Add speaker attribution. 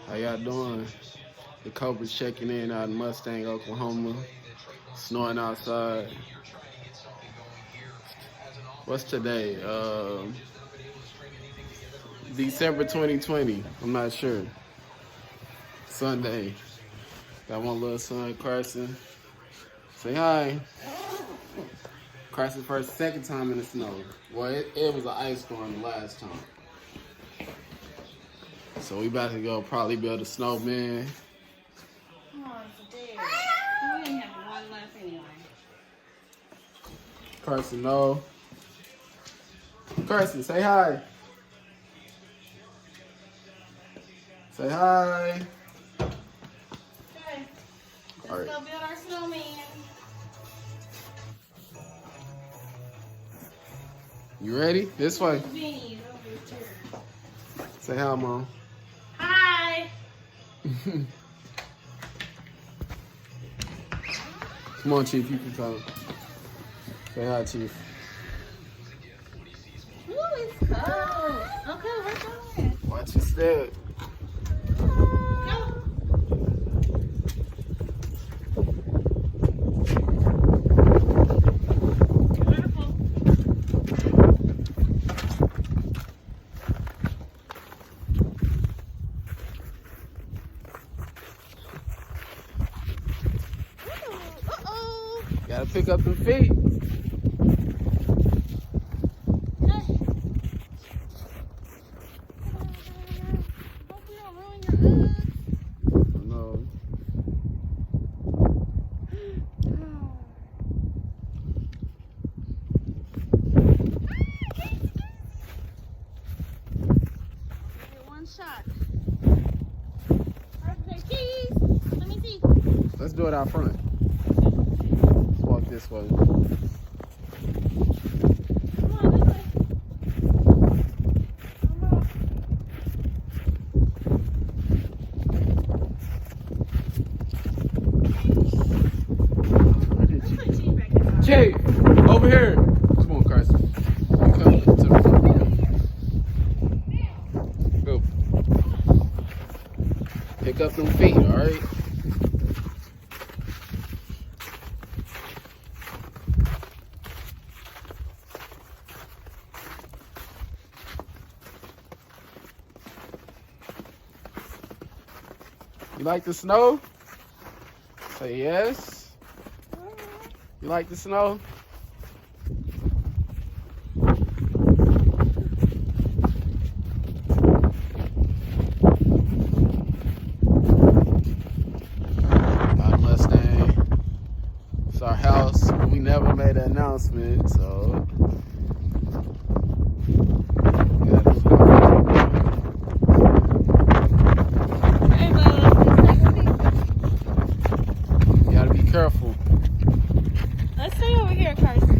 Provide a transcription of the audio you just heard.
Speaker 1: How y'all doing? The Cobra's checking in out in Mustang, Oklahoma. Snowing outside. What's today? December 2020. I'm not sure. Sunday. Got one little son, Carson. Say hi. Carson's second time in the snow. Well, it was an ice storm the last time. So we about to go probably build a snowman.
Speaker 2: Oh, it's dead. We didn't have one left anyway.
Speaker 1: Carson, no. Carson, say hi. Say hi.
Speaker 2: Okay. Let's
Speaker 1: All right.
Speaker 2: go build our snowman.
Speaker 1: You ready? This way.
Speaker 2: Beans over here.
Speaker 1: Say hi, Mom.
Speaker 2: Hi.
Speaker 1: Come on, Chief. You can come. Say hi, Chief.
Speaker 2: Ooh, it's cold. Okay, we're going.
Speaker 1: Watch your step.
Speaker 2: Go. Wonderful. Uh-oh.
Speaker 1: Gotta pick up the feet.
Speaker 2: Hope we don't ruin your Uggs.
Speaker 1: No.
Speaker 2: Get one shot. Perfect. Keys. Let me see.
Speaker 1: Let's do it out front. Let's walk this way.
Speaker 2: Come on, this way. Come on. Let's put cheese back in the
Speaker 1: Chief, over here. Come on, Carson. You come to the front. Go. Pick up them feet, all right? You like the snow? Say yes. You like the snow? My Mustang. It's our house. We never made an announcement, so.
Speaker 2: Hey, bud.
Speaker 1: You gotta be careful.
Speaker 2: Let's stay over here, Carson.